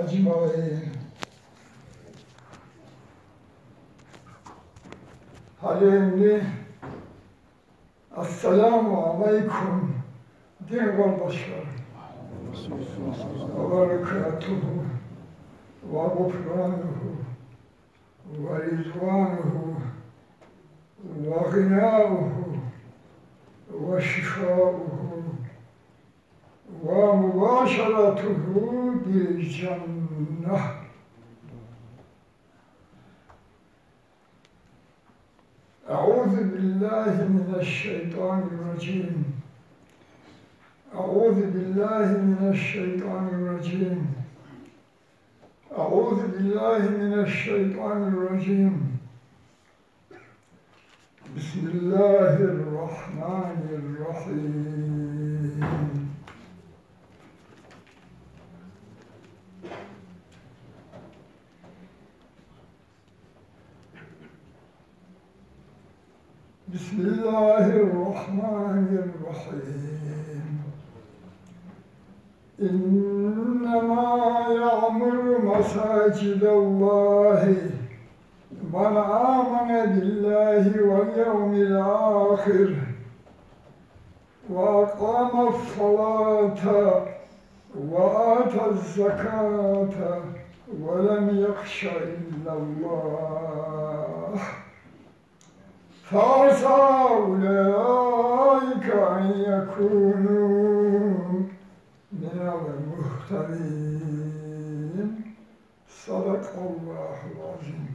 أجمعين. Halil'imni Esselamu Aleyküm din kardeşlerim. Ve berekatuhu ve gufranuhu ve rizvanuhu ve gınauhu ve şifauhu ve mübaşaratuhu bil cennah. أعوذ بالله من الشيطان الرجيم. أعوذ بالله من الشيطان الرجيم. أعوذ بالله من الشيطان الرجيم. بسم الله الرحمن الرحيم. بسم الله الرحمن الرحيم. إنما يعمر مساجد الله من آمن بالله واليوم الآخر وأقام الصلاة وآتى الزكاة ولم يخش إلا الله فعسى أولئك أن يكونوا من المهتدين. صدق الله العظيم.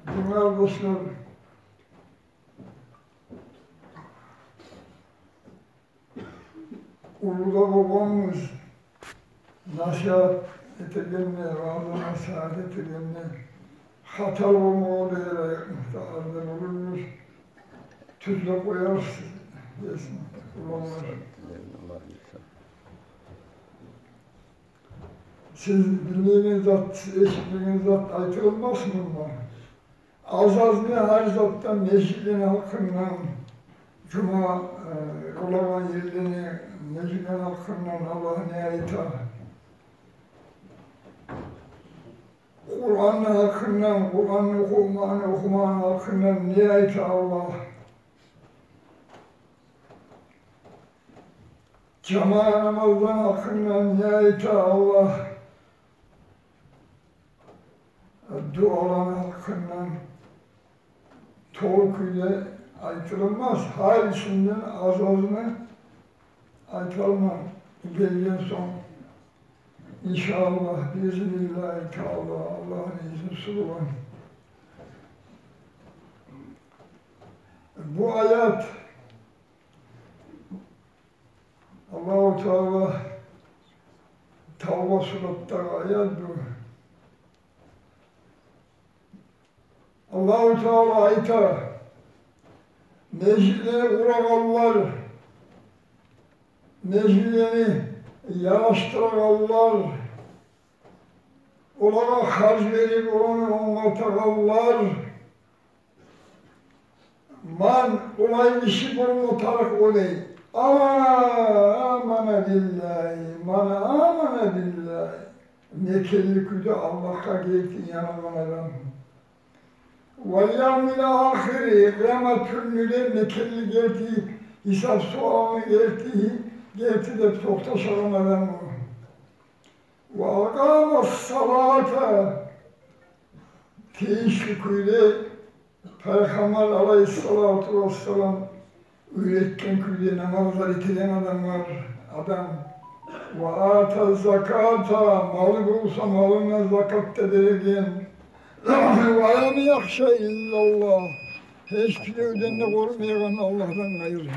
Dinler dostlar, Uludağ babamız nasihat etegenine, vaazı nasihat etegenine hatalı olmalı diyerek muhtarlardan olurmuş. Tuzla koyarsın, yesin, kullanılır. Siz bildiğiniz zat, eşitliğiniz zat aytılmaz mı bunlar? Az ne her zattan meşridin halkından, Cuma olan yerlerini meşridin halkından Allah'a ne ayta? Kur'an'ın hakkından, Kur'an'ı okumanın hakkından nihayet Allah. Cemaat namazdan hakkından nihayet Allah. Duaların hakkından tevküyle aytılmaz. Halisinden azazını aytılmaz. Geliyor son. İnşallah, biiznillahü teala, Allah'ın izni sulvan. Bu ayet, Allah-u Teala, Tevbe surat'ta ayet bu. Allah-u Teala ayta, meclisleri kuranlar, meclisleri yaraştıranlar, onlara harç verip onu anlatanlar, man olay işi bunu tarak olay. Amana billahi, mana amana billahi. Nekelli küde Allah'a geldi yanıman adam. Vel yevmil ahiri, kıyamet gününe nekelli geldi, hesap sualını geldi de çok taşıran adam o. Ve akâme salâte, teşviküyle Peygamber aleyhissalâtu vesselam üretken külle namazlar itilen adam. Ve âte zakâta, malı bulsa malına zakat ederken ve lem yakşe illallah, hiçbir ödenini korkmayan Allah'tan gayrı.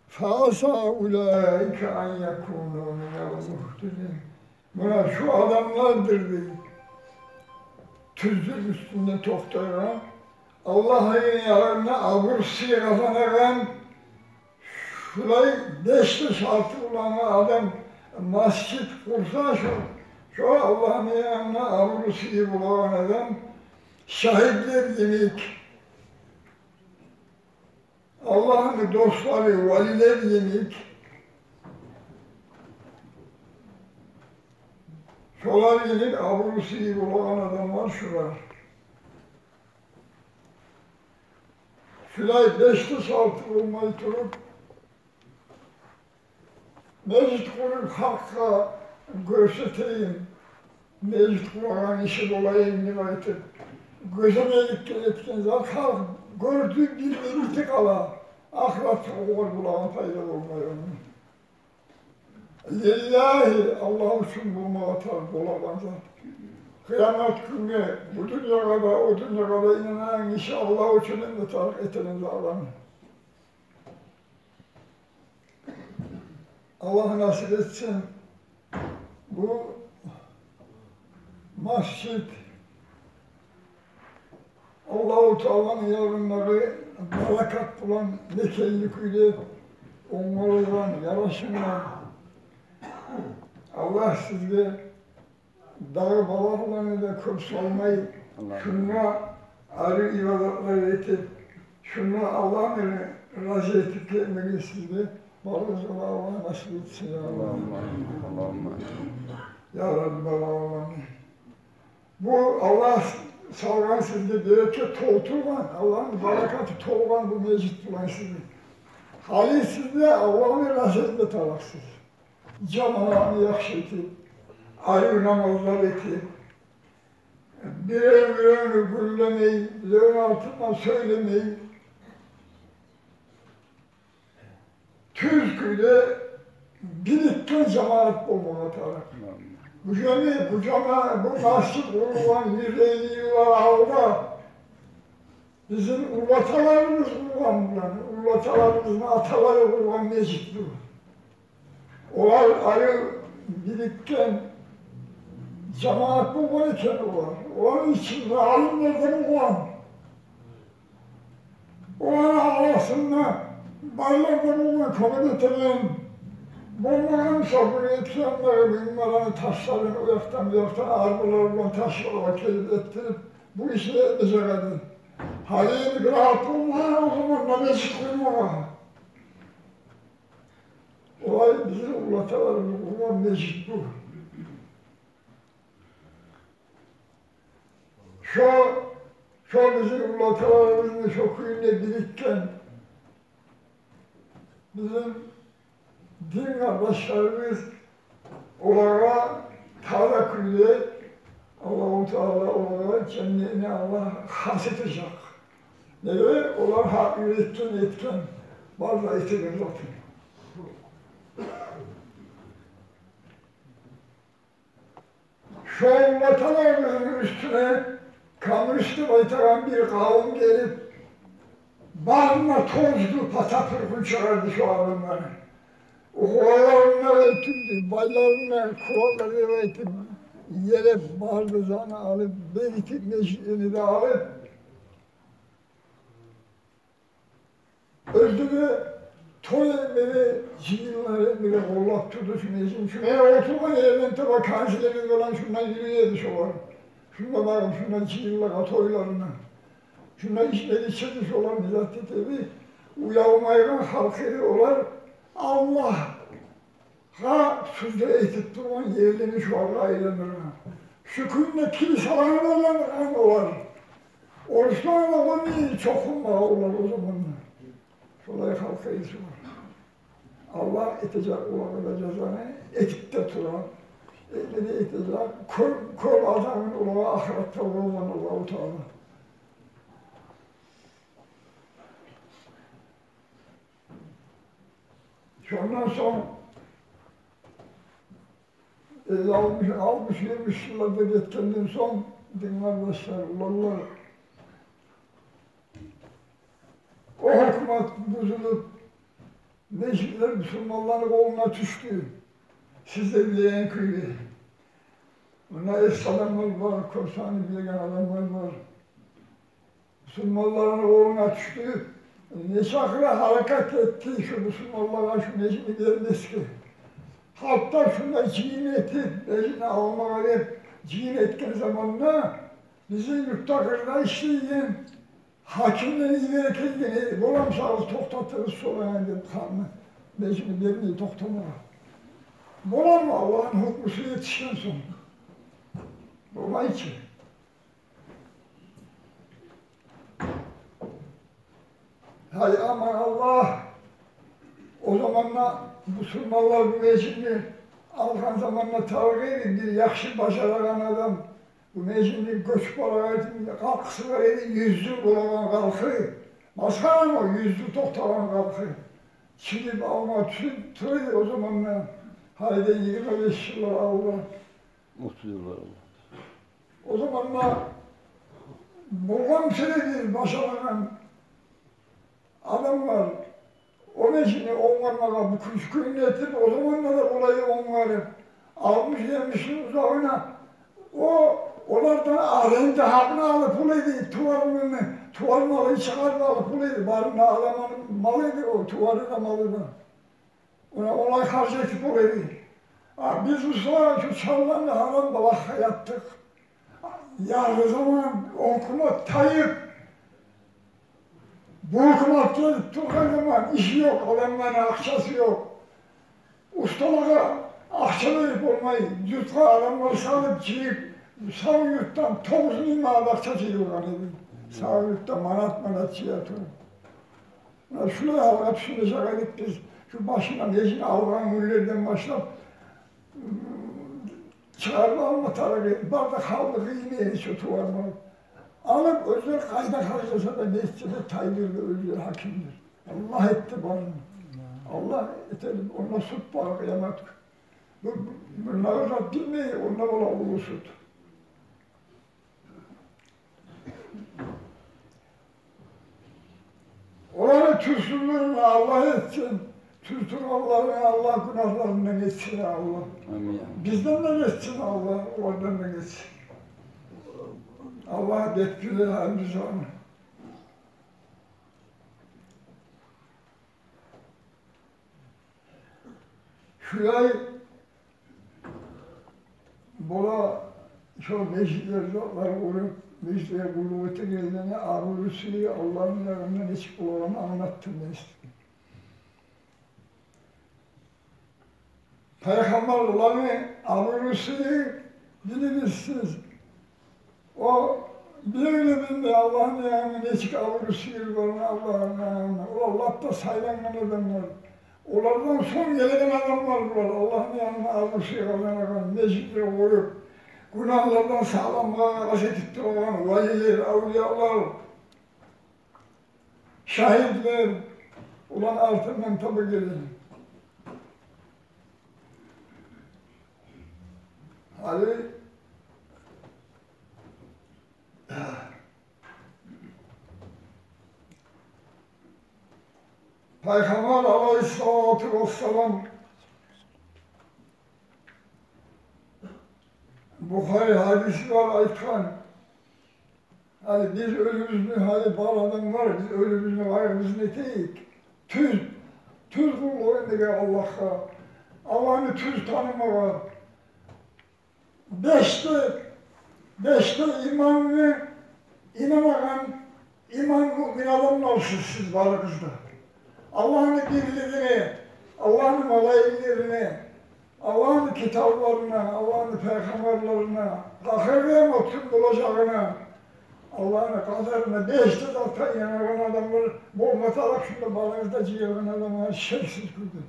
Fâsâ ulâike an yekûnû minel muhtedîn. Buna şu adamlardır diye. Tüzlük üstünde toktara, Allah'ın yararına abur kazanarak, şurayı 5 şartı olan adam mescit kursa şu Allah'ın yanına avrusu gibi olan adam şahitler demek. Allah'ın dostları, valiler yenik, şolar yenik, avrusu gibi olan adamlar şular. Şulay 5'te saltı olmayı turup, mecit kurup halka görseteyim, mecit kuran işi dolayı nihayetip, gözüme etken halk gördüğü bir iritik ala, ahiret oğul bulağın fayda olmuyor. Lillahi Allah için bulma atar bulabanca. Kıyamet günü bu dünyada o dünyada inanan işi Allah için de tarif etenin Allah'ım. Allah nasip etsin bu mescid Allah-u Teala'nın yarınları barakat bulan nekelliküyle onlarla yaraşımla Allah sizde dağı balaklarını da kursalmayı şunla arı ibadatlar etip şunla Allah'ın razı etip gelmeyi sizde barızla Allah'a nasip etsin ya Allah. Ya Rabbi Allah'ım. Bu Allah salgan sizde bereket toltuğan, Allah'ın bereketi tolgan bu mecid bulan sizde. Hali sizde Allah'ın razıyla talaksız. Cemaatini yakşı etip, ayrı namazlar etip, birer güllemeyi, birer altından söylemeyi, Türkü'yle birlikte cemaat bulmaya tarak. Bu nasip kurulan 150 yıllar avda bizim uluatalarımız kurulan bulan, uluatalarımızın ataları kurulan mecid bu. Onlar arı birikken cemaat bulmayken olan, onun için alimlerden olan, onun arasında baylardan olan komünitelerin bunların sabır etkenleri, bunların taşlarını uyaktan arbalarla taşlarla kelip ettirip bu işi beceredi. Halil bir rahat olmaya o zaman namazı kurmaya. Olay bizi ulatalarımız olan mecid bu. Şu bizim ulatalarımızın şu köyünde birikken bizim din kardeşlerimiz onlara Teala köyde Allah-u Teala onlara kendine Allah hasetecek. Neyle? Onlar hak etken bazı etikler zaten. Şu vatalarımızın üstüne kamışlı baytaran bir kavim gelip bağımla tozlu patapırkın çıkardı şu adamları. O kovalarına ötürdü, baylarına kovaları ötürdü. Yere bardızanı alıp, belki meşrini de alıp öldürü toy emiri, cihiller emiri kollak tuttu şunu için. Şuraya oturma yerden tabi kansilerimiz olan şundan yürüyedi şu var. Şuna bakın, şundan cihiller toylarına. Şundan içmedi içirdi şu olan bizzat tabi. Uyalmayla halkı olar. Allah ha sözde eğitip duran yerlerini şu anda ayırılır. Şu köyünde kiliselerine olar. Oruçlarına o değil, çokunma olar o zaman. Şolay halka iyisi var. Allah etecek olanı cezanı, etikte turan, etleri etecek, kör adamın olağı ahirette olan Allah-u Teala. Ondan sonra 60-70 yıllarda yetkenden son din kardeşler, ulanlar o hükümet bozulup meclisler Müslümanların koluna düştü. Siz de bileyen köyü. Bunlar eski adamlar var, korsanı bilen adamlar var. Müslümanların koluna düştü. Ne şakla hareket etti şu Müslümanlara şu meclisi gelmez ki. Hatta şuna cihin etip, meclisine almaya verip cihin etken zamanında bizim yurtta kırda işleyen hakimden ileri kendini bulamsağız toktatırız soğuyan dedi kanını. Mecbur birini toktamaya. Bulam Allah'ın hukmusu yetişken sonra. Olay ki. Hay aman Allah! O zamanla Müslümanlar bu mecburi alkan zamanla tavır bir yakşı başaragan adam bu mecburi göçüp olarak kalkısı var idi, yüzlü bulagan kalkı. Maskara o yüzlü toktagan kalkı. Şimdi alma tüydü o zamanla. Haydi 25 yıllar Allah. 30 yıllar oldu. O zamanla babam söyledi başaragan adam var. O mecburi onlarla bu kuşkuyunu etip o zamanlar olayı onları almış gelmişsin uzağına. Onlardan alende hakkını alıp olaydı tuvalını, tuval malı çıkarma alıp olaydı. Barına adamın malıydı o, tuvalı da malı da. Ona olay karşı etip olaydı. Biz bu sonra şu çallanla haram balakka yattık. Yarı zaman okuma Tayyip. Bu hükümet gelip durduğu zaman işi yok, adamların akçası yok. Ustalara akça verip olmayı, yurtka adamları salıp çiğip, sağ yurttan 9 milyar akça çiğiyorlar dedi. Sağ yurttan manat çiğiyorlar. Şuraya alıp sunacak edip biz, şu başına mecin Avrupa müllerden başlayıp, çıkarma alma tarafa, bardak havlu kıymeyi şu tuvarma. Alıp özel kayda harcasa da mescide Tayyip'le öldür hakimdir. Allah etti bana. Allah etelim, ona süt var kıyamet. Bunları da bilmeyi, onlar ola ulu süt. Onları türsünlerini Allah etsin. Türsünlerini Allah günahlarından etsin Allah. Amin. Bizden de geçsin Allah, oradan da geçsin. Allah bekliyor halimize onu. Şurayı bula çok meşhurlar olup meclise kuvvete geldiğini arzusuyu Allah'ın yanından hiç olanı anlattım ben size. Peygamberlerin arzusuyu bilirsiniz. O birbirinde Allah'ın yanına hiç arzusuyu var Allah'ın yanına. O Allah'ta sayılan adamlar. Onlardan son gelen adamlar var. Allah'ın yanına arzusuyu kazanan, meclisleri koyup, günahlardan sağlamlığa kasetip olan valiler, avliyalar, şahitler olan altından tabi gelir. Hadi Peygamber Aleyhisselatü Vesselam Bukhari hadisi var ayıkan. Hani biz ölümüzün hali bağladan var, biz ölümüzün ayımızın eteyik. Tüz kul oyundaki Allah'a. Allah'ını tüz tanıma. Beşte imanını inanmayan iman mümin adamlarsınız siz varlığınızda. Allah'ın birliğini, Allah'ın melaiklerini, Allah'ın kitaplarına, Allah'ın peygamberlerine, ahireye mahkum olacağına, Allah'ın kaderine, beşte zaten yanaran adamlar, bol metarak şunda balığızda ciğerin adamlar şersiz kıldı.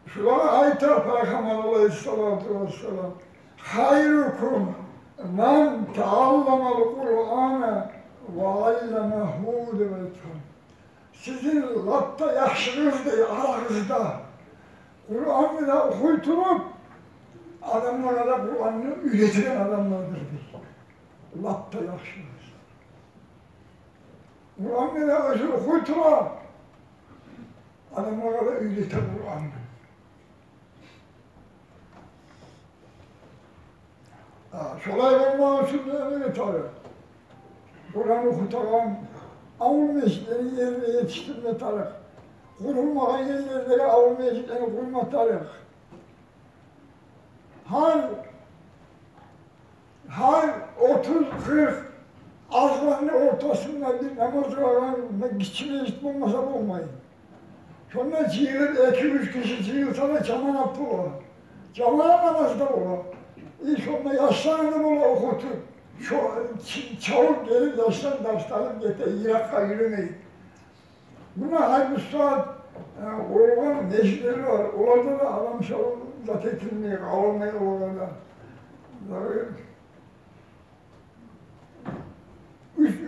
Şulara ayta Peygamber Aleyhisselatü Vesselam, hayrukum men teallamalı Kur'an'a ve allemehu demedim. Sizin latta yaşınızda, aranızda Kur'an'ı da okuyturup adamlara da Kur'an'ı üretilen adamlardır diye. Latta yaşınız. Kur'an'ı da özü okuyturup adamlara da üreten Kur'an'ı. Şolay olmanın sünnetini getirdi. Kur'an'ı okutan, avul mescidlerini yerine yetiştirme tarih. Kurulmayan yerlerde avul mescidlerini kurma tarih. her 30-40 azmanın ortasında bir namaz kılan gitçine hiç bulmasa olmayın. Sonra çiğilip 2-3 kişi çiğilse de çaman attı ola. Çaman namazda ola. Sonra yaşlarını ola okutup, çabuk gelip yaşlar derslerim getir, Irak'a yürümeyin. Buna Haybustat olan meclisleri var. Orada da adam şahı zaten ettirmeye, almaya orada.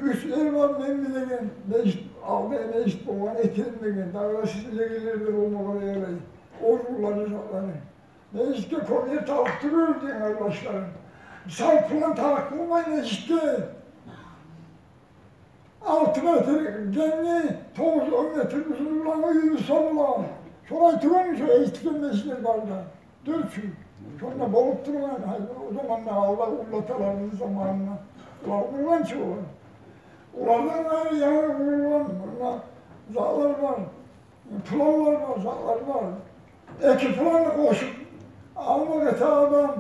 Üç yer var memnuniyken, aldı meclis boğan etilmegen, daha sizle gelirler olmaları yarayı. Orduları zatları. Mecliske konuya taktırıyor diyen arkadaşlarım. Sağ falan taktırmayın mecliste. 6 metre genli, 9-10 metre uzunluğuna yürüsü olan. Sonra tüvenmiş o eğitilen meclisler vardı. Dörtçü. Sonra balık durulan, o zamanlar Allah ullatalarının zamanına. Ulan kurulan çoğu. Ulardan gayrı yağı kurulan, zağlar var, pulavlar var, zağlar var. Eki pulanla koşup, almak eti adam,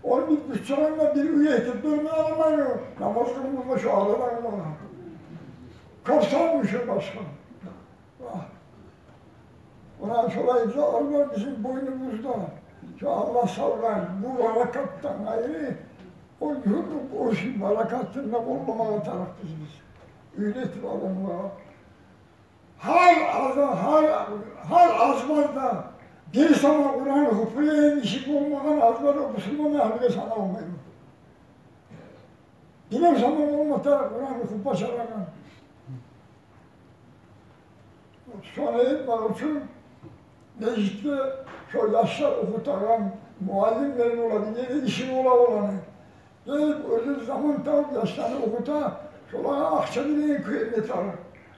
onu bir bütçelerle bir üye etip durmaya alamıyor. Namaz kılmızda şu ağlar ağlar. Korsanmış o başkan. Ondan sonra imzalar var bizim boynumuzda. Şu Allah sallar, bu harekattan gayrı, o yürüp o işin harekatında olmamaya taraftız biz. Öyletir adamlara. Her azmanda bir sana Kur'an hıfıya işi olmadan azmada Müslüman ahliye sana olmuyor. Yine zaman olmadan Kur'an hıfı başarakan. Sonra etmem için meclitte şu yaşlar okutaran muallimlerin olabilir, işin olanı. Gelip özel zaman tabi yaşlarını okuta, şöyle akçabileyin kıymet alır.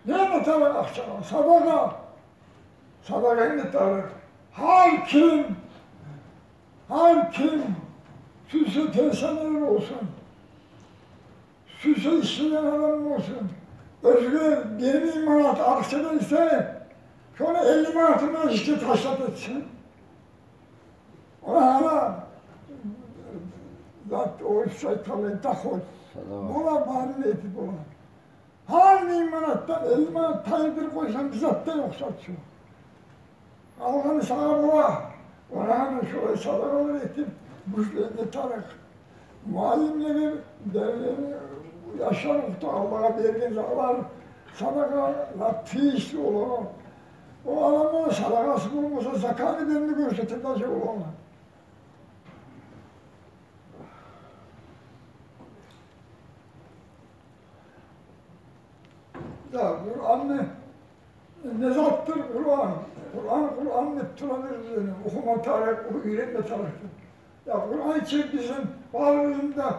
Ne metalır akçana? Sadaka. Sadaka metalır. Her kim süsü personel olsun, süsü işleyen adam olsun, özgür 20 manat akçada ise, sonra 50 manatını işte taşlat etsin. Ona hala zat o şeytanı takol. Buna bari etip olan. Her 1 manattan 50 manat taydır koysan bizatta yok satıyor. Allah'ını sana bula. Ona hemen şöyle sadakalar etip güçlerini tarak. Muallimleri, derleri, yaşar ukta Allah'a verdiğin zaman sadaka latifli olur. O adamın sadakası bulmasa zakât edenini göstermez olur. Ya Kur'an nezattır Kur'an. Kur'an nettiranır üzerine. Okuma tarih, öğrenme tarihtir. Ya Kur'an için bizim varlığında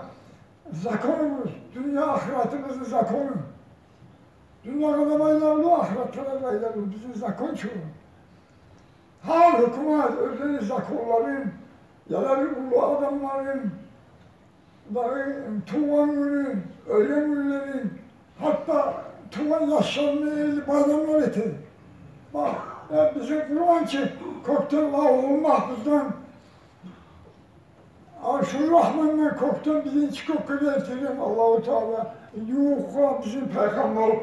zakonumuz, dünya ahiretimizin zakonu. Dünya kadar baylarlı, ahiret kadar baylarlı. Bizim zakon çoğu. Her hükümet, özel zakonların, ya da ulu adamların, tuğan günü, öğlen günlerin, hatta tuğan yaşlarını bayramlar etti. Bak, ya bizim Kur'an için koktel Allah'ın mahfuzdan, şu Rahman'la koktel bilinç koku getirelim Allah-u Teala. Yuh bizim peygamber.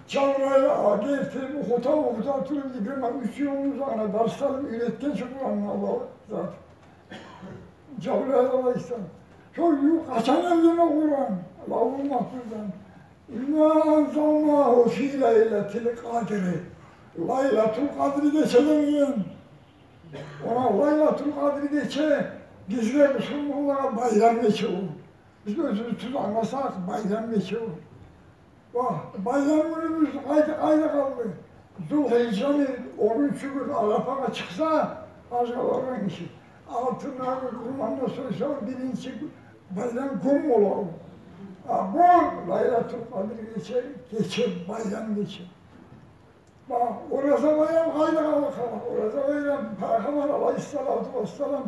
Çavra'ya getirip okuta oturup yıkırmak 3 yolumuzu ana derslerim üretken çok Kur'an'la Allah zaten. Çavra'ya Allah istedim. Çok yuh kaçan evlerine Kur'an. Allah'ın mahfuzdan. İnna anzalnahu fî leyletil kadri. Laylatul kadri geçelim. Ona Laylatul kadri geçe, bizler Müslümanlara bayram geçiyor. Biz özümüzü anlasak bayram geçiyor. Bak, bayram günümüz ayda kaldı. Zulhicce'nin 13. gün Arafat'a çıksa, aşağıların işi. Altına kurmanla soysa birinci bayram kum olur. Bu Laylatul Kadir geçer, bayram geçer. Bak, orası bayram ayda kalır. Orası bayram, Peygamber Aleyhisselatü Vesselam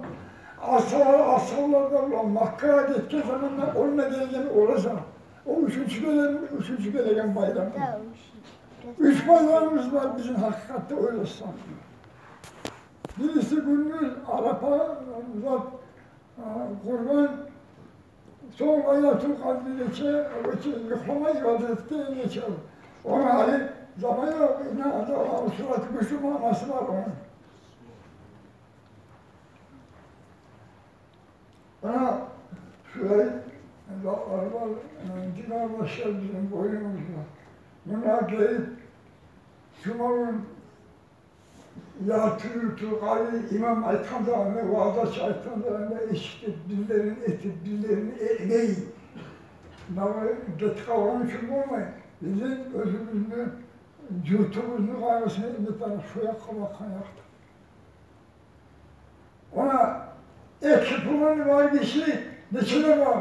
ashablarda olan Makka'ya gittiği zamanlar onunla gelgen orası. O üçüncü gelegen bayram. 3 bayramımız var bizim hakikatte öyle sanıyor. Birisi gündüz Arap'a, Kurban, Sonra yatıp kadrideki yuklama ibadeti geçer. Ona hani zaman yok, ne adam suratı Müslüman nasıl var onun? Bana şurayı var, dinar başlar bizim boynumuzda. Bunlar gelip Cuma'nın yatırıtı, kali İmam Aytan Dağı'nda, Bağdat Aytan Dağı'nda eşittir, birilerinin eti, birilerinin emeği. Bunları getik alanın için olmayın. Bizim özümüzün, yurtumuzun kaygısını imdetlerine şuya kabakan yaktı. Ona ek planı var kişi, neçine var?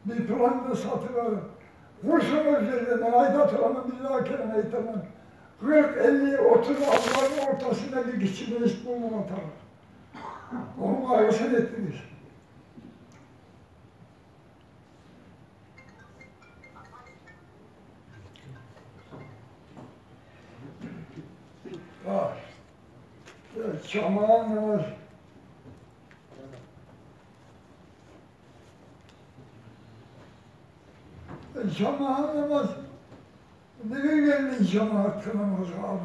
Bir planı satıver. Kurşun özlerinde, aydat olanı billahi kelime aytanın. 40, 50, 30 Allah'ın ortasında bir kişi reis bulmama tanır. Onun kaygısını ettiniz. Var. Çamağın var. Cemaat namaz, nereye geldi cemaat kılınmaz adamlar?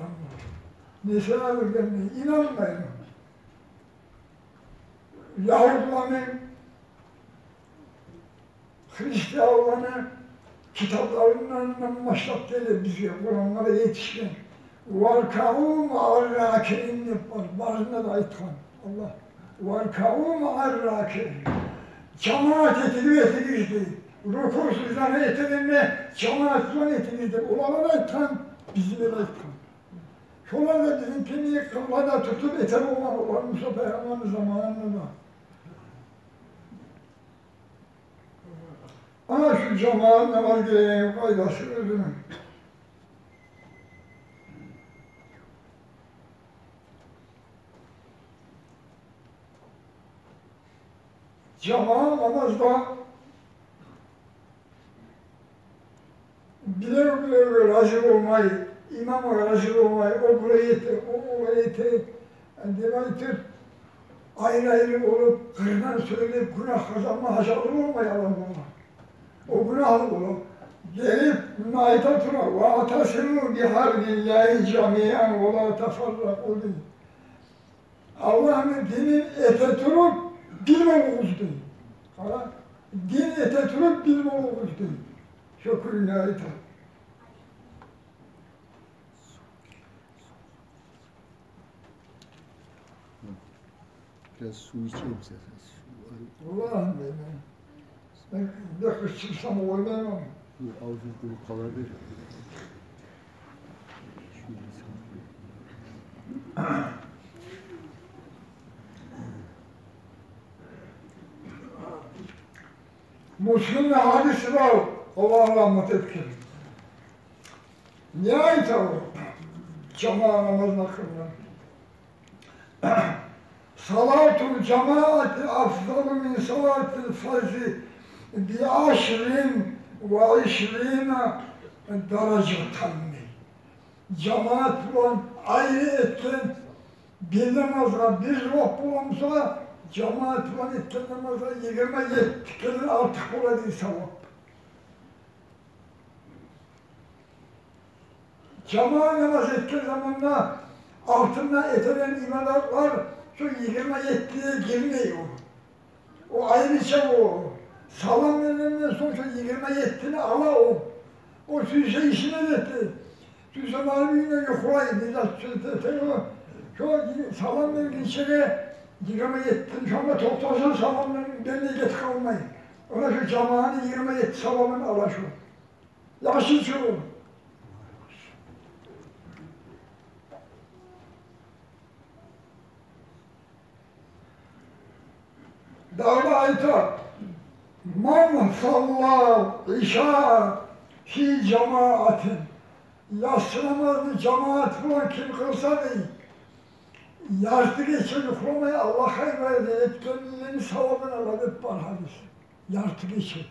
Nesine geldi? İnanmayın. Yahudilerin, Hristiyanların kitaplarından maşrat gelir bize, Kur'anlara yetişkin. وَارْكَعُوا مَعَ الرَّاكِعِينَ var, bazında da ayıtkan. Allah. وَارْكَعُوا مَعَ الرَّاكِعِينَ cemaat etilirdi. Rukusuzdan etilirme, cemaatla etilirdi. Olanlara ayıtkan, bizi böyle ayıtkan. Şolar da bizimkini kıblada tutup eter olan Musa Peygamber'in zamanında. Ama şu cemaat namaz geleneği faydası özünün. Cemaat namazda bile razı olmayı, imama razı olmayı, o buraya yeter, o oraya yeter, demektir. Ayrı ayrı olup, kırdan söyleyip günah kazanma haşarlı olmayalım ona. O günahlı olup, gelip naitatına وَاَتَسِمُوا بِحَرْبِ اللّٰهِ جَمِيعًا وَلَا تَفَرَّقُوا diye. Allah'ın dinin ete turup, bilmememiz değil. Din ete turup, bilmememiz değil. Şükür naitat. Biraz su içeyim zaten. Allah'ım ben ne kız çıksam oynayamam. Su ağzım kuru kalabilir. Müslüm'le hadisi var, Allah rahmet etkin. Niye ait o? Cemaat namazına kılınan. Salatul cemaati afdalu min salatil farzi bi aşrin ve işrina dereceten. Cemaat bulan ayrı etken bir namazda bir ruh bulamsa cemaat bulan etken namazda 27 kere artık oladı sevap. Cemaat namaz etken zamanla altından etelen imadatlar şu 27'ye girmiyor. O ayrı şey o. Salam verilen son şu 27'ni ala o. O süse işine etti. Süse malumuyla yukarı biraz süse o. Şu salam verilen içeri 27'ni şu anda toplarsan salamların belli get kalmayın. Ona şu cemaatın 27 salamını ala şu. Yaşı şu. Dağda ayta man salla işa fi cemaatin yatsı namazını cemaat bulan kim kılsa değil. Yartı geçen yuklamaya Allah hayır verdi. Etkenliğinin sevabını aladık var hadis. Yartı geçen.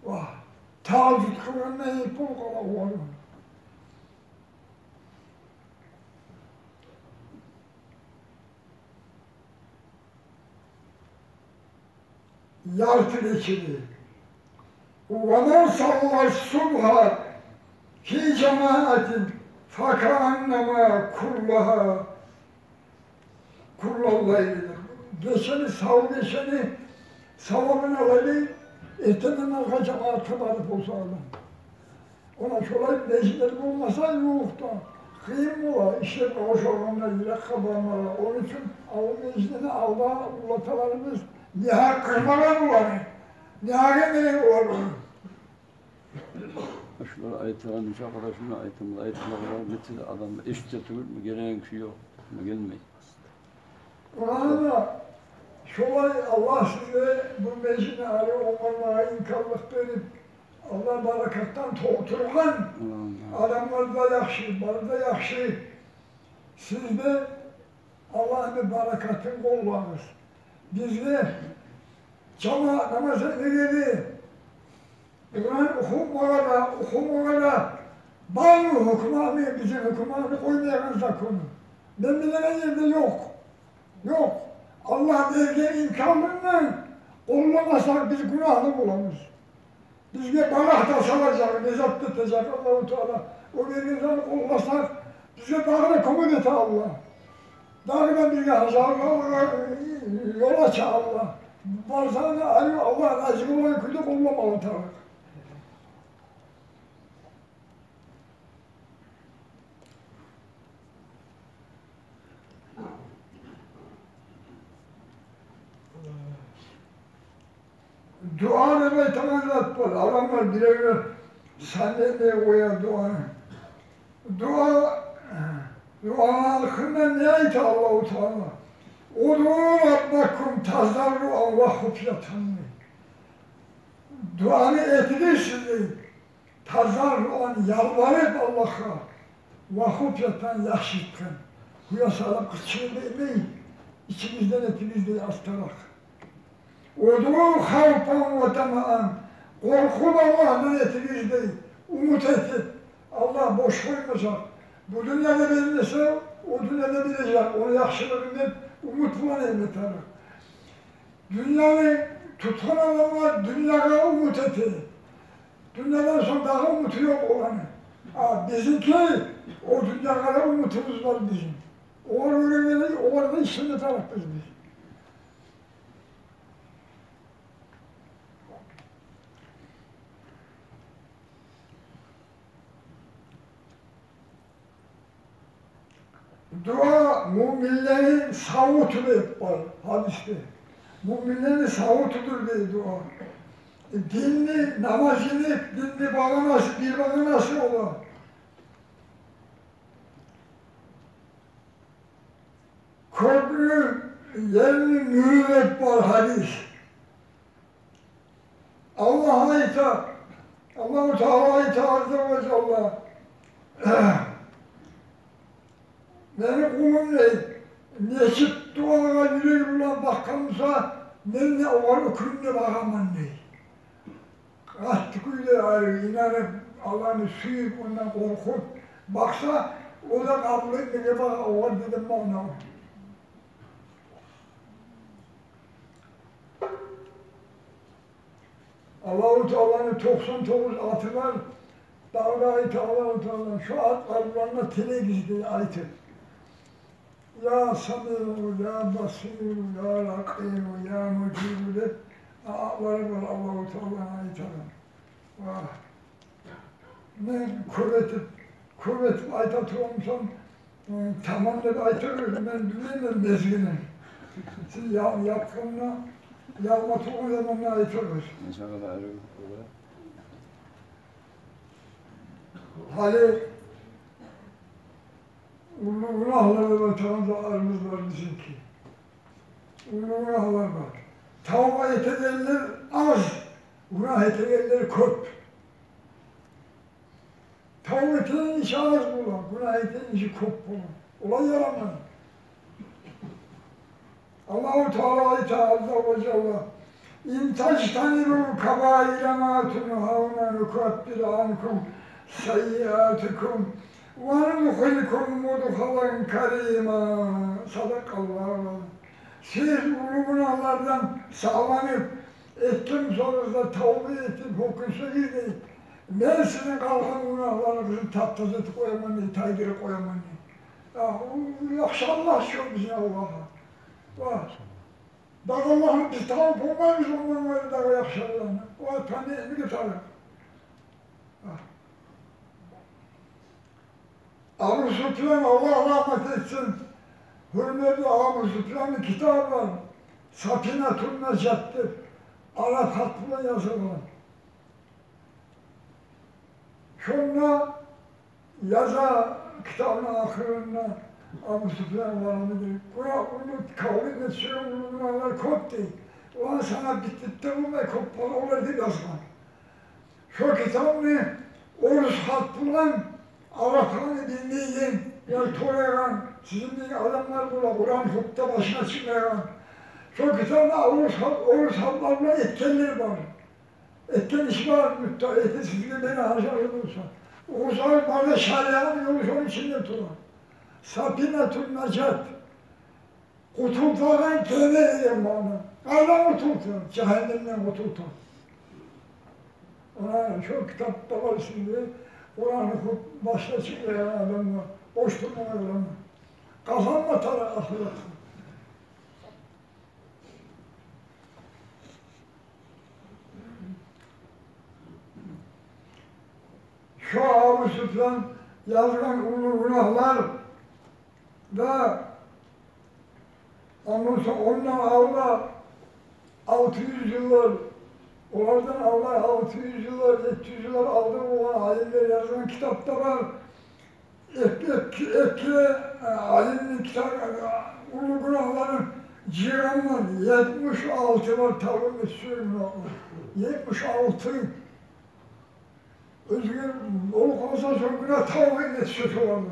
Vah. Tağcıt kılan ne yapın kala var. yartı geçidi. وَمَنْ صَلَّى الصُّبْحَ فِي جَمَاعَةٍ فَكَأَنَّمَا kullalleylidir. Geçeni, sav geçeni, savabını alayım, erteden arka cemaate varıp olsa adam. Ona şolay meclisleri olmasa yok da. Kıyım mı var? İşte hoş olanlar, yürek kabarmalar. Onun için av meclisini Allah'a ulatalarımız nihal kırmalar var. Nihal emeği var. Şunları ayetlerin üç arkadaşımla ayetlerin kadar getir adam eşit türlü mü gelen kişi yok. Gelmeyin. Ona da şolay Allah size bu meclisine Ali olmanlara imkanlık verip Allah barakattan toğuturgan adamlar da yakşı, bana da yakşı. Siz de Allah'ın barakatını kollarız. Biz de cama namazını geldi. Kur'an okumaya bağlı hükümâni, bizim hükümâni koymayan zakonu. Ben bilenen yerde yok. Yok. Allah verdiği imkanını kollamasak biz günahını bulamayız. Biz de balık da salacak, nezat tutacak Allah-u Teala. O verdiğinden kollasak bize dağına komut et Allah. Dağına bir yol aç Allah. Barzağını arıyor Allah razı olan köyde kollamalı Teala. Dua vermeyi tamamlat var. Adamlar birer sandalye koyar duanı. Duanın hakkında ne ait Allah-u Teala? Udû Rabbakum tazarru'an ve hufyatan. Duanı etirirsiniz. Tazarru'an yalvarıp Allah'a ve hufyatan yaşıtkın. Bu yasalar kıçını değmeyin. İçimizden etimizde yastarak. Udû havfan ve tama'an. Korkun Allah'tan etinizde. Umut edin. Allah boş koymayacak. Bu dünyada bilmese o dünyada bilecek. Onu yakışılığını umutla emreter. Dünyanı tutan adamlar dünyaya umut etti. Dünyadan sonra daha umutu yok olanı. Bizimki o dünyaya umutumuz var bizim. Orada işini taraf biz. Dua müminlerin savutudur hep var hadiste. Müminlerin savutudur diye dua. Dinli, namazını, dinli bağlaması, bir bağlaması olur. Köprü, yerini mürüvvet var hadis. Allah'a itaat, Allah-u Teala'ya itaat ve Celle. Beni kulum neşit dualara yürüyüp ulan bakkansa ne o hükümde bakamam ne. Kastıkıyla inanıp Allah'ını suyup ondan korkup baksa o da kabul etmeye bak o var dedim bana. Allah-u Teala'nın 99 atı var. Dağda ayeti Allah-u Teala'nın şu at kalblarına tele gizli ayeti. Ya Sami'u, ya Basiru, ya Rakibu, ya Mucibu de ayetleri var Allah-u Teala'nın ayetleri. Vah! Ne kuvvet ayet olmuşsam tamamladı ayet ölüyorum, ben bilmiyorum mezgini. Siz yaptığımda yapmak olmadan ayet olur. İnşallah ayrı. Hali günahları ve tanrılarımız var bizimki. Günahlar var. Tavba edenler az, günah edenler çok. Tavba edenin işi az bulan, günah edenin işi çok bulan. Olay yaramaz. Allah-u Teala Teala ve Celle İn tectanibu kabâire mâ tunhavne nukabbir ankum seyyiâtikum ve nudkhilkum mudkhalan kerîmâ. Sadakallahu. Siz bu günahlardan sağlanıp Ettim sonunda tavbe ettim, hukusa girdi. Ben senin kalkan günahlarınızı taptazıt koyamam diye, taygırı koyamam diye. Ya, yakşı Allah şu bize Allah'a. Bak, da Allah'ın biz tavuk olmayız ondan böyle daha yakşı Allah'ına. O tanıyı bir tutarım. Abu Süfyan Allah rahmet etsin. Hürmetli Abu Süfyan'ın kitabı var. Safinetun Necat'tır. Arap hatmına yazılan. Şunla yaza kitabının ahırında Abu Süfyan var onu diyor. Buna onu kavli geçiyor, bunlar koptu. Ulan sana bitti bu ve kopmalı olur diye yazma. Şu kitabını Orus hatmından Arap'ını dinleyin, ya toleran, sizin gibi adamlar burada Kur'an hukukta başına çıkmayan. Şu kitabında Orus halklarına etkenleri var. Etken işi var, müttahiyeti sizin beni harcar olursa. Oğuzlar bana şarianın yolu şunun içinde tutar. Safinetun Necat. Kurtultaran kelime edeyim bana. Kaydan kurtultan, cehennemden kurtultan. Ona şu kitapta var şimdi. Kur'an hukuk başına çıkmayan adamlar. Boş durmayan adamlar. Kafam batar ahiret. Şu Abu Süfyan yazılan ulu günahlar ve ondan sonra ondan avla 600 yıllar, onlardan avla 600 yıllar, 700 yıllar aldığı olan alimler yazılan kitapta var. Alimin kitabı, ulu günahların ciranlar 76 var tavrım istiyorum. 76. Özgür olup olsa sonra tavır yetişiyor şu anda.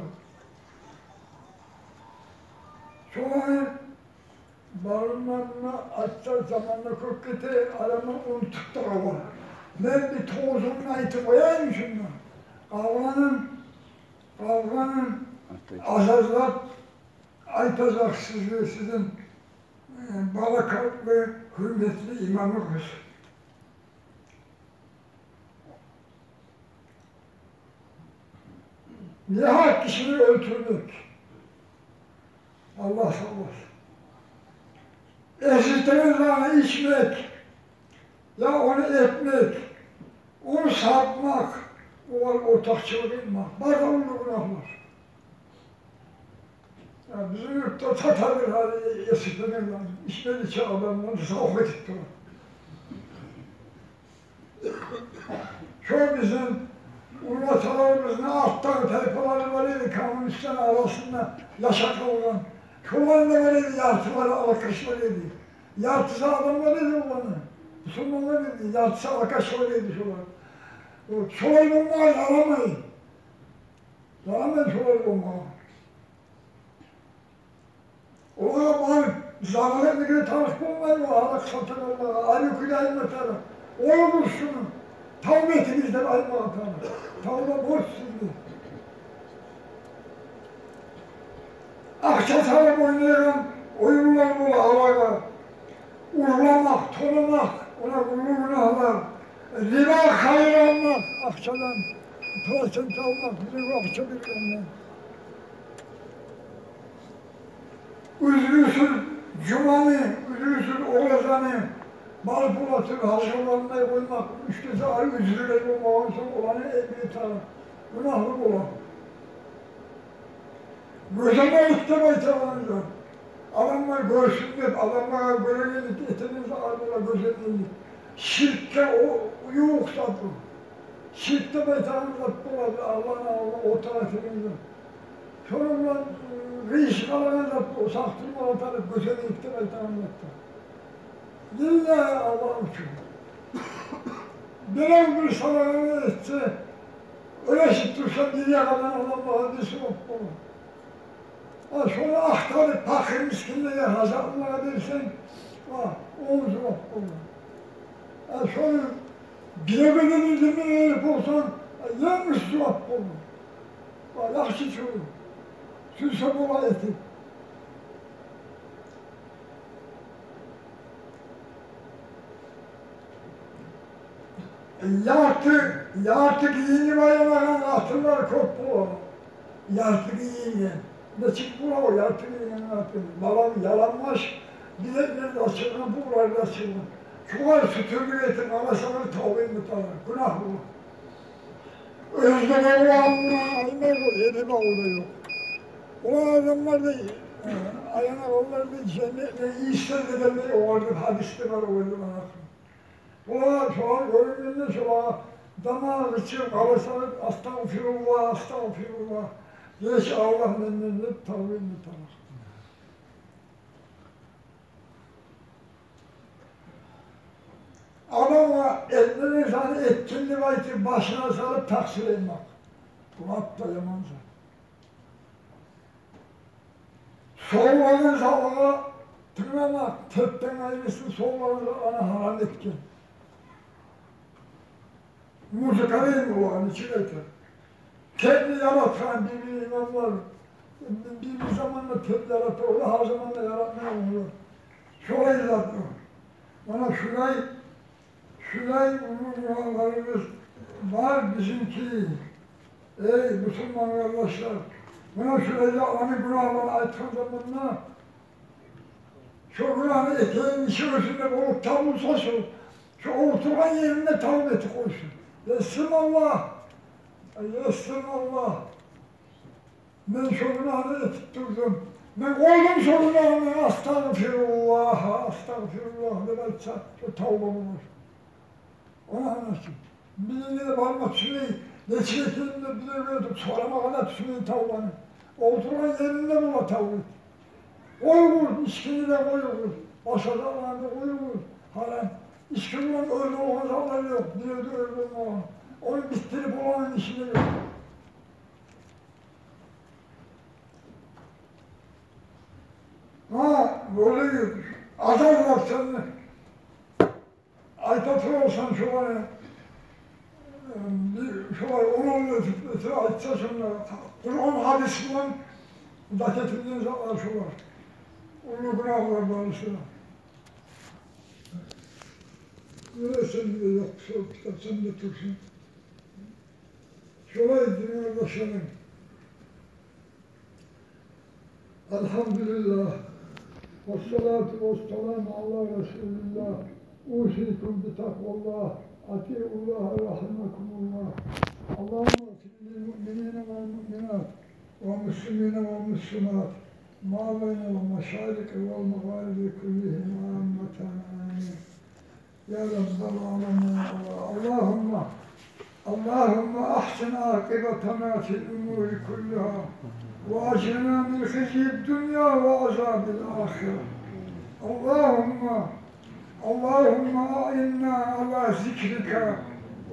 Şu an barınlarına açtığı zamanla kökketi adamı unuttuk da var. Ben bir tozunun ayıtı koyayım şundan. Kavganın azazlar aytacak sizi, sizin barakatlı, hürmetli imamınız. Nihayet kişiyi öldürmek. Allah sallasın. Eşitlerin içmek, ya onu etmek, onu satmak, o var ortakçılık etmek. Bakalım bu günahlar. Ya bizim yurtta Tatarlar hali eşitlerin lazım. İçmedikçe adamlar sohbet ettiler. Şu bizim Urvatalarımızın alttan tayfaları var idi, komünistler arasında yaşaklı olan. Şuların var idi, yartıları alakışlar idi. Yartısı adamlar idi olanı. Müslümanlar idi, yartısı alakışlar idi şular. Şular bulmayı yaramayın. Yaramayın şular bulmayı. Ola var, zararlı bir tanışma olmayı var, alak satanlarla, Ali Külay metarı. Olur şunu. Tavbetimizden ayma atanı. Tavbe borç sizdi. Akça sarıp oynayan oyunlar bu havaga. Urlamak, tolamak, ona kullu günahlar. Riba hayranlar, akçadan. Prosent almak, riba akça birbirinden. Üzrüsüz cumanı, üzrüsüz oğazanı, mal bulatır, hazırlanmaya koymak, müştesi arı üzrüyle olmadan sonra olanı bir taraf. Günahlık olan. Gözeme iktibay tabanca. Adamlar görsünler, adamlara göremedik, etinizi ardılar gözemedik. Şirkke yok satı. Şirkte baytanızla buladı, Allah'ın o tarafınızda. Sonunda reis kalanızla saktırma atarıp gözemedik de baytanızla. Lillahi Allah için. Bilen bir salanını etse, öyle şıktırsam diye kalan Allah'ın hadisi yok bana. Sonra aktarıp fakir miskinliğe hazırlığa versen, omuz yok bana. Sonra bilemedin izini verip olsan, yanlış yok bana. Yakşı çoğu. Sülse bola eti. Yartık yeni bayanların atırlar koptu. Yartık yeni. Ne çıktı o yartık yeni atır. Babam yalanmış, bilekleri açılır, buğular da açılır. Çuval sütürlü getir, anasını tavayı mutarlar. Günah bu. Özlem Allah'ına aymer o, yeri bağlı yok. Ulan adamlar da ayağına onlar da cennetle iyi hissederler, o vardır, hadiste var o öldü bana. Ulan şu an görünümünde şu an damağı içim, kavasını astagfirullah, astagfirullah. Geç Allah memnuniyet, tavayı mutarlar. Adama elleri sana etkinli vayti başına sarıp taksir etmek. Bu hatta yamanca. Soğuğunun sağlığı tırnamak, tepten ayrısı soğuğunun ana haram etkin. Muzikalıyım bu an içine eter. Kendi yaratan bir imam var. Bir zamanla tep yaratır, o da her zaman da yaratmaya olur. Şurayı zaten. Bana şurayı Umurlarımız var bizimki. Ey Müslüman kardeşler, buna şurayla Allah'ın günahlarını ayıtkan zamanla şu günahını eteğin içi üstünde olup tavuğu sosun, şu oturan yerine tavuk eti koysun. Yesirmallah, yesirmallah. Ben şu günahını etip durdum. Ben koydum şu günahını, astagfirullah, astagfirullah demekse şu tavuğum olur. Onu anlatsın. Birine de parmak tümeyi, geçirekelimde bir de verdim, sorama kadar tümeyi tavuğunu. Oturan yerinde bula tavuğu. Koyulur, içkini de koyulur. Başacalarında koyulur. Halen, içkinin öyle olacakları yok, bir de öyle olmalı. Onu bittirip olanın işine yok. Ha, böyle gibi. Azarlar seni. Aytatır olsan şu var ya, şu var, onu ötürü aytsa sonra, Kur'an hadisinden daketildiğin zaman şu var. Onu günahlar barışına. Öyle sen de yok, sol kitap, sen de tursun. Şöyle dünya başlanın. Elhamdülillah. Vessalatu vesselamu ala Resulillah. Usikum bi takvallah. Ati'ullaha rahimakumullah. Allahümme fil mu'minine vel mu'minat ve muslimine ve muslimat ma beyne ve meşariki vel mağaribi kullihim ammeten amin. Ya Rabbel alemin. Allahümme ahsin akibatana fil umuri kulliha ve acilna min khizyid dünya ve azabil ahire. اللهم أعنا على ذكرك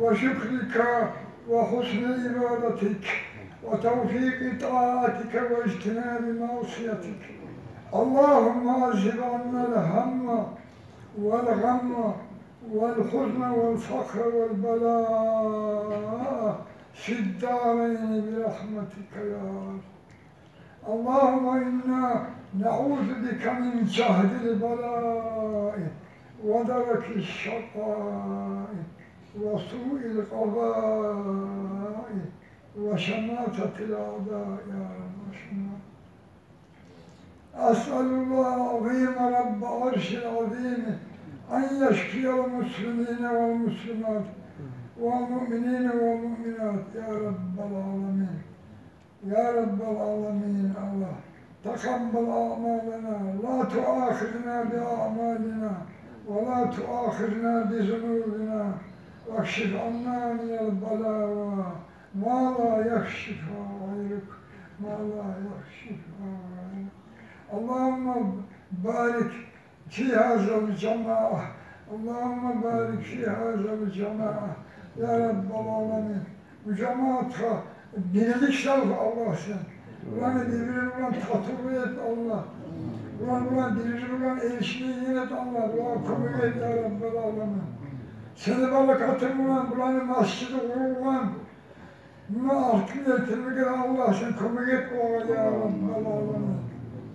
وشكرك وحسن عبادتك وتوفيق طاعتك واجتناب معصيتك. اللهم أذهب عنا الهم والغم والحزن والفقر والبلاء في الدارين برحمتك يا رب. اللهم إنا نعوذ بك من جهد البلاء ودرك الشقاء وسوء القضاء وشماتة الأعداء يا رب. أسأل الله العظيم رب عرش العظيم أن يشفي المسلمين والمسلمات والمؤمنين والمؤمنات يا رب العالمين. يا رب العالمين الله تقبل أعمالنا لا تؤاخذنا بأعمالنا ولا تؤاخذنا بذنوبنا واكشف عنا من البلاء ما لا يكشف غيرك ما لا يكشف غيرك. اللهم بارك في هذا الجماعة اللهم بارك في هذا الجماعة يا رب العالمين. Bu cemaate birlik sağlık Allah sen. Ulan birbirine tatlı et Allah. Ulan birbirine erişmeyi et Allah. Ulan komik et ya Rabbel Alemin. Seni balıkatın ulan mescidi ulan. Buna aklını yetirmek Allah sen komik et ola ya Rabbel Alemin.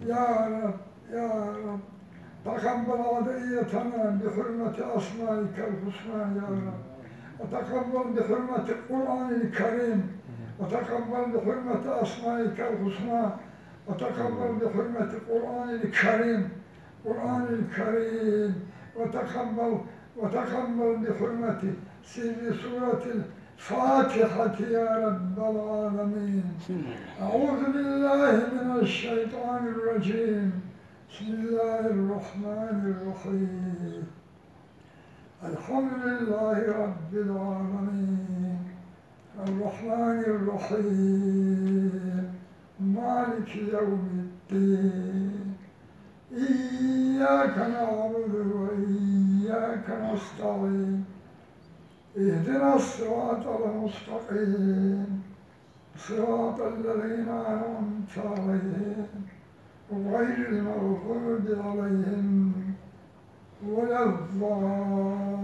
Ya Rab, ya Rab. Takabbal adiyetana bi hürmeti asmaikel husna ya Rab. وتقبل بحرمة القرآن الكريم، وتقبل بحرمة أسمائك الحسنى، وتقبل بحرمة القرآن الكريم، قرآن الكريم، وتقبل بحرمة سر سورة الفاتحة يا رب العالمين. أعوذ بالله من الشيطان الرجيم. بسم الله الرحمن الرحيم. الحمد لله رب العالمين الرحمن الرحيم مالك يوم الدين إياك نعبد وإياك نستعين اهدنا الصراط المستقيم صراط الذين أنعمت عليهم غير المغضوب عليهم ولا الضالين.